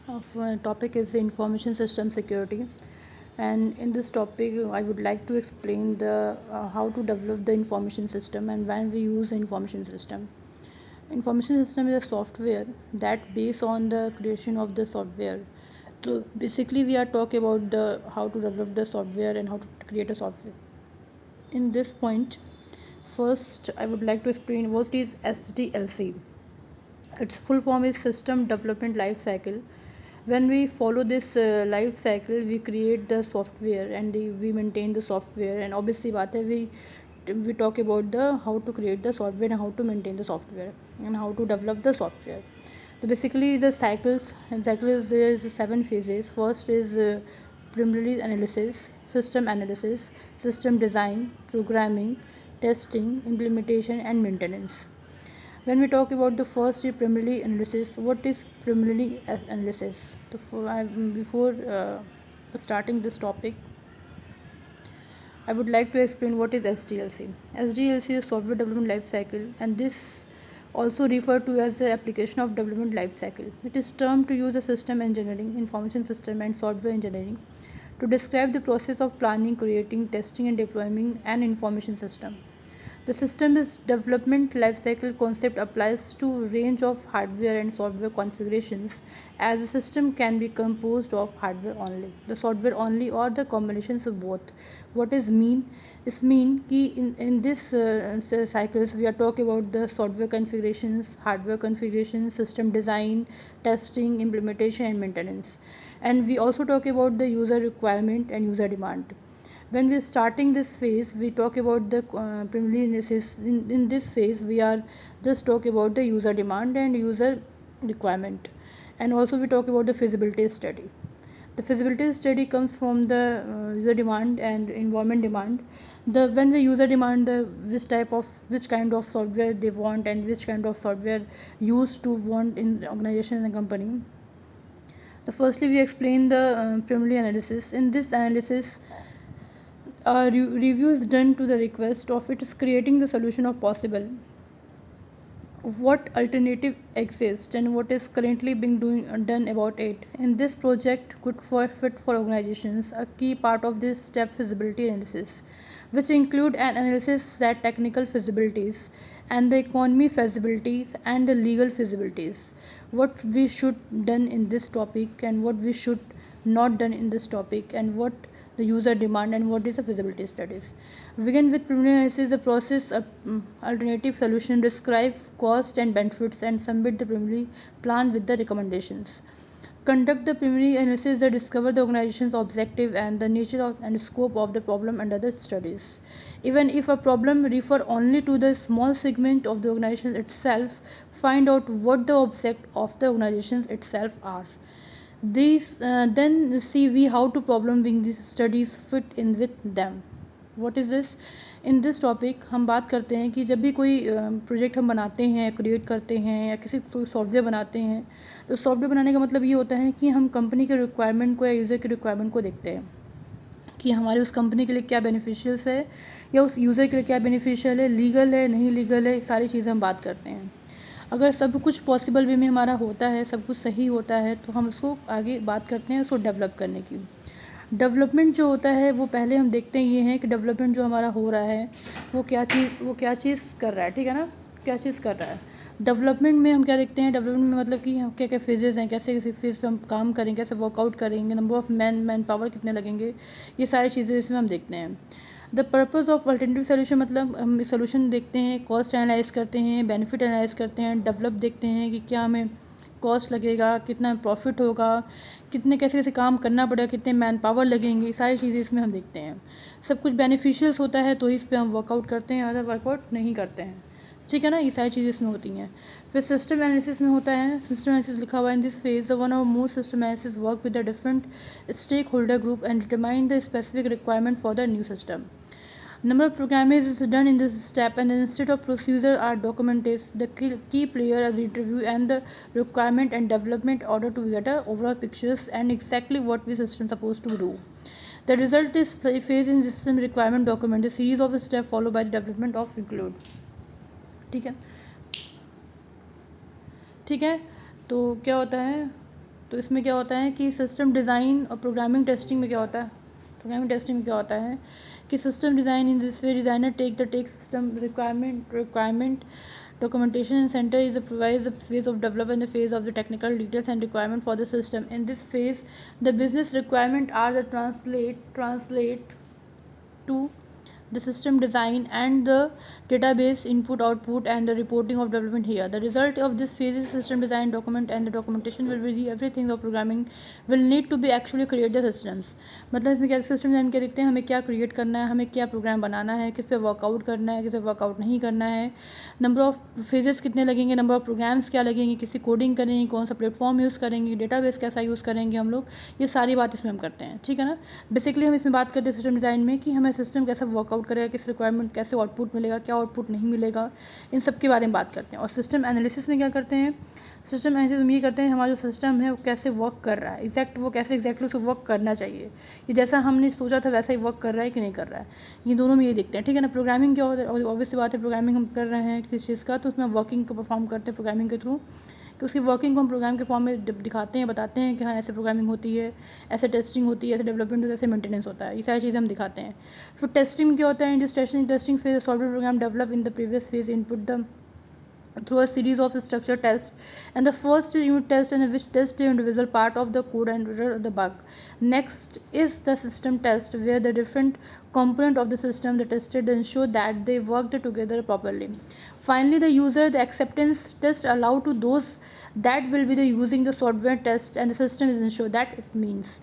Topic is information system security, and in this topic I would like to explain the how to develop the information system and when we use the information system. Information system is a software that based on the creation of the software. So basically we are talking about the how to develop the software and how to create a software. In this point, first I would like to explain what is SDLC. Its full form is System Development Life Cycle. When we follow this life cycle, we create the software and we maintain the software. And obviously, बात है we talk about the how to create the software and how to maintain the software and how to develop the software. So basically, the cycles there is 7 phases. First is preliminary analysis, system analysis, system design, programming, testing, implementation, and maintenance. When we talk about the first preliminary analysis, what is preliminary analysis? Before starting this topic, I would like to explain what is SDLC. SDLC is software development life cycle, and this also referred to as the application of development life cycle. It is termed to use the system engineering, information system, and software engineering to describe the process of planning, creating, testing, and deploying an information system. The system's development lifecycle concept applies to a range of hardware and software configurations, as the system can be composed of hardware only, the software only, or the combinations of both. What is mean? Is mean कि in this cycles we are talking about the software configurations, hardware configurations, system design, testing, implementation, and maintenance. And we also talk about the user requirement and user demand. When we are starting this phase, we talk about the preliminary analysis. In this phase we are just talk about the user demand and user requirement, and also we talk about the feasibility study. The feasibility study comes from the user demand and environment demand. The when the user demand the which kind of software they want and which kind of software used to want in the organization and company. The firstly we explain the preliminary analysis. In this analysis, review is done to the request of it is creating the solution of possible what alternative exists and what is currently being done about it. In this project could fit for organizations. A key part of this step feasibility analysis, which include an analysis that technical feasibilities and the economy feasibilities and the legal feasibilities. What we should done in this topic and what we should not done in this topic, and what the user demand and what is the feasibility studies. Begin with preliminary analysis. The process alternative solution, describe cost and benefits, and submit the preliminary plan with the recommendations. Conduct the preliminary analysis that discover the organization's objective and the nature and scope of the problem under the studies. Even if a problem refer only to the small segment of the organization itself, find out what the object of the organization itself are. These then see we how to problem being these studies fit in with them. What is this? In this topic हम बात करते हैं कि जब भी कोई project हम बनाते हैं, क्रिएट करते हैं या किसी कोई सॉफ्टवेयर बनाते हैं, तो सॉफ्टवेयर बनाने का मतलब ये होता है कि हम कंपनी के रिक्वायरमेंट को या यूज़र के रिक्वायरमेंट को देखते हैं कि हमारे उस कंपनी के लिए क्या बेनिफिशियल्स है या उस यूज़र के लिए क्या बेनिफिशियल है, लीगल है, नहीं लीगल है, सारी चीज़ें हम बात करते हैं. अगर सब कुछ पॉसिबल वे में हमारा होता है, सब कुछ सही होता है, तो हम उसको आगे बात करते हैं उसको डेवलप करने की. डेवलपमेंट जो होता है वो पहले हम देखते हैं ये है कि डेवलपमेंट जो हमारा हो रहा है वो क्या चीज़ कर रहा है, ठीक है ना, क्या चीज़ कर रहा है. डेवलपमेंट में हम क्या देखते हैं, डेवलपमेंट में मतलब कि क्या क्या फेजेज़ हैं, कैसे किसी फेज़ पे हम काम करेंगे, कैसे वर्कआउट करेंगे, नंबर ऑफ़ मैन पावर कितने लगेंगे, ये सारी चीज़ें इसमें हम देखते हैं. The purpose of alternative solution मतलब हम सोल्यूशन देखते हैं, कॉस्ट एनालाइज करते हैं, बेनिफिट एनालाइज करते हैं, डेवलप देखते हैं कि क्या हमें कॉस्ट लगेगा, कितना प्रॉफिट होगा, कितने कैसे कैसे काम करना पड़ेगा, कितने मैन पावर लगेंगे, सारी चीज़ें इसमें हम देखते हैं. सब कुछ बेनिफिशियल्स होता है तो इस पर हम वर्कआउट करते हैं, अदर वर्कआउट नहीं करते हैं, ठीक है ना. ये सारी चीज़ें इसमें होती हैं. फिर सिस्टम एनालिसिस में होता है. सिस्टम एनालिसिस लिखा हुआ है in this phase one or more system analysis work with the different stakeholder group and determine the specific requirement for the new system. Number of programmers is done in this step, and instead of procedure are documented the key player of the interview and the requirement and development order to get a overall pictures and exactly what we system supposed to do. The result is phase in system requirement document, a series of steps followed by the development of include. ठीक है, ठीक है. तो क्या होता है, तो इसमें क्या होता है कि सिस्टम डिज़ाइन और प्रोग्रामिंग टेस्टिंग में क्या होता है, प्रोग्रामिंग टेस्टिंग में क्या होता है कि system design in this way designer tech system requirement documentation and center is the phase of development, the phase of the technical details and requirement for the system. In this phase the business requirement are the translate to the system design and the database input output and the reporting of development here. The result of this phase is system design document and the documentation will be the everything of programming will need to be actually create the systems. मतलब इसमें क्या system design क्या देखते हैं, हमें क्या create करना है, हमें क्या प्रोग्राम बनाना है, किस पे वर्कआउट करना है, किस पे वर्कआउट नहीं करना है, नंबर ऑफ़ फेजेस कितने लगेंगे, नंबर ऑफ़ प्रोग्राम्स क्या लगेंगे, किसी कोडिंग करेंगे, कौन सा प्लेटफॉर्म यूज़ करेंगे, डेटाबेस कैसा यूज़ करेंगे हम लोग, ये सारी बात इसमें हम करते हैं, ठीक है ना। बेसिकली हम इसमें बात करते हैं सिस्टम डिज़ाइन में कि हमें सिस्टम कैसा वर्कआउट करेगा, किस रिक्वायरमेंट कैसे आउटपुट मिलेगा, क्या आउटपुट नहीं मिलेगा, इन सब के बारे में बात करते हैं। और सिस्टम एनालिसिस में क्या करते हैं, सिस्टम एनालिसिस हम ये करते हैं हमारा जो सिस्टम है वो कैसे वर्क कर रहा है, वो कैसे एग्जैक्टली उसको वर्क करना चाहिए, ये जैसा हमने सोचा था वैसा ही वर्क कर रहा है कि नहीं कर रहा है, ये दोनों में ये देखते हैं, ठीक है ना। प्रोग्रामिंग क्या होता है, ऑब्वियस सी बात है, प्रोग्रामिंग हम कर रहे हैं किस चीज़ का, तो उसमें वर्किंग को परफॉर्म करते हैं प्रोग्रामिंग के थ्रू, कि उसकी वर्किंग को हम प्रोग्राम के फॉर्म में दिखाते हैं, बताते हैं कि हाँ ऐसे प्रोग्रामिंग होती है, ऐसे टेस्टिंग होती है, ऐसे डेवलपमेंट होता है, ऐसे मेंटेनेंस होता है, ये सारी चीज़ें हम दिखाते हैं। फिर टेस्टिंग क्या होता है, in this testing phase software program develop in the previous phase input the through a series of structured tests, and the first is unit test in which test the individual part of the code and the bug. Next is the system test where the different component of the system are tested to ensure that they worked together properly. Finally the user the acceptance test allow to those that will be the using the software test, and the system is ensure that it means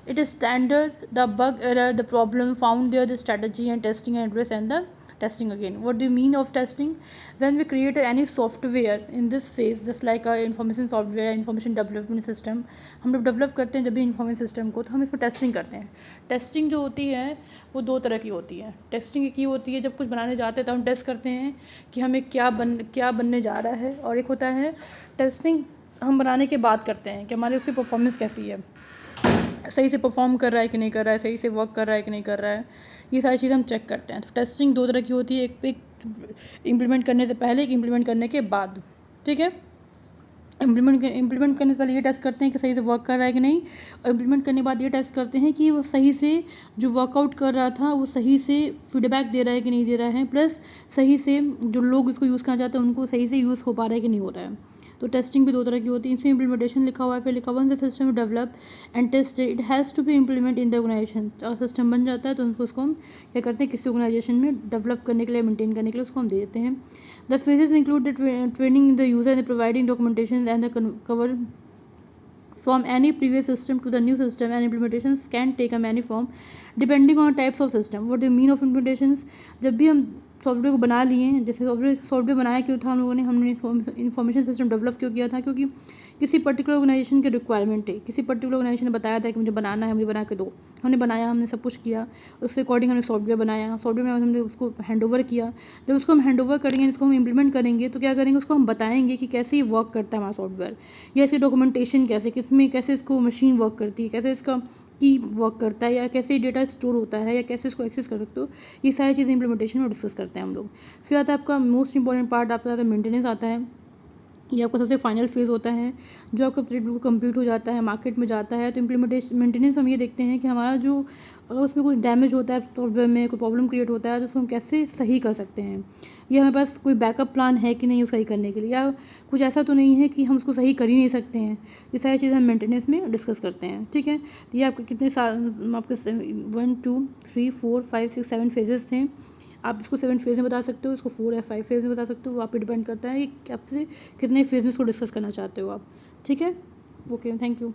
it is standard the bug error the problem found there the strategy and testing and address and the testing again. What do you mean of testing? When we create any software in this phase, just like a information software, information development system, हम लोग develop करते हैं जब भी information system को, तो हम इसमें टेस्टिंग करते हैं। टेस्टिंग जो होती है वो दो तरह की होती है। टेस्टिंग एक ही होती है जब कुछ बनाने जाते हैं तो हम टेस्ट करते हैं कि हमें क्या बनने जा रहा है, और एक होता है टेस्टिंग हम बनाने के बाद करते हैं कि हमारी उसकी परफॉर्मेंस कैसी है, सही से परफॉर्म कर रहा है कि नहीं कर रहा है, सही से वर्क कर रहा है कि नहीं कर रहा है, ये सारी चीज़ें हम चेक करते हैं। तो टेस्टिंग दो तरह की होती है, एक इम्प्लीमेंट करने से पहले, एक इम्प्लीमेंट करने के बाद, ठीक है। इम्प्लीमेंट करने से पहले ये टेस्ट करते हैं कि सही से वर्क कर रहा है कि नहीं, और इम्प्लीमेंट करने के बाद ये टेस्ट करते हैं कि वो सही से जो वर्कआउट कर रहा था वो सही से फीडबैक दे रहा है कि नहीं दे रहा है, प्लस सही से जो लोग इसको यूज़ करना चाहते हैं उनको सही से यूज़ हो पा रहा है कि नहीं हो रहा है। तो टेस्टिंग भी दो तरह की होती है। इसमें इम्प्लीमेंटेशन लिखा हुआ है, फिर लिखा हुआ है system develop and test it has to be implement in the organization. और सिस्टम बन जाता है तो उसको हम क्या करते हैं, किसी ऑर्गेनाइजेशन में डेवलप करने के लिए, मेंटेन करने के लिए उसको हम दे देते हैं। The phases include the training the user and providing documentation and the cover from any previous system to the new system, and implementations can take a many form depending on types of system. What do you mean of implementations? जब भी हम software को बना लिए, जैसे software बनाया क्यों था हम लोगों ने, हमने इंफॉर्मेशन सिस्टम डेवलप क्यों किया था, क्योंकि किसी पर्टिकुलर ऑर्गेनाइजेशन की रिक्वायरमेंट है, किसी पर्टिकुलर ऑर्गेनाइजेशन ने बताया था कि मुझे बनाना है, मुझे बना के दो, हमने बनाया, हमने सब कुछ किया, उसके अकॉर्डिंग हमने सॉफ्टवेयर बनाया, सॉफ्टवेयर में हमने उसको हैंड ओवर किया। जब उसको हम हैंड ओवर करेंगे, इसको हम इम्प्लीमेंट करेंगे, तो क्या करेंगे, उसको हम बताएंगे कि कैसे ये वर्क करता है हमारा सॉफ्टवेयर, या इसकी डॉक्यूमेंटेशन कैसे, किसमें कैसे इसको मशीन वर्क करती है, कैसे इसका की वर्क करता है, या कैसे डेटा स्टोर होता है, या कैसे इसको एक्सेस कर सकते हो, ये सारी चीज़ें इंप्लीमेंटेशन में डिस्कस करते हैं हम लोग। फिर आता है आपका मोस्ट इंपॉर्टेंट पार्ट, आपका आता है मेंटेनेंस आता है। ये आपका सबसे फाइनल फेज़ होता है जो आपका प्रोजेक्ट कंप्लीट हो जाता है, मार्केट में जाता है। तो इम्प्लीमेंटेशन मेंटेनेंस हम ये देखते हैं कि हमारा जो अगर उसमें कुछ डैमेज होता है, सॉफ्टवेयर में कोई प्रॉब्लम क्रिएट होता है, तो उसको हम कैसे सही कर सकते हैं, या हमारे पास कोई बैकअप प्लान है कि नहीं उसको सही करने के लिए, या कुछ ऐसा तो नहीं है कि हम उसको सही कर ही नहीं सकते हैं। ये सारी चीज़ें हम मेंटेनेंस में डिस्कस करते हैं, ठीक है। ये आपके कितने साल आपके 1 2 3 4 5 6 7 फेजेस थे। आप इसको 7 फेज़ में बता सकते हो, इसको 4 या 5 फेज़ में बता सकते हो, वो आप पे डिपेंड करता है कि आपसे कितने फेज़ में इसको डिस्कस करना चाहते हो आप, ठीक है। Okay, thank you.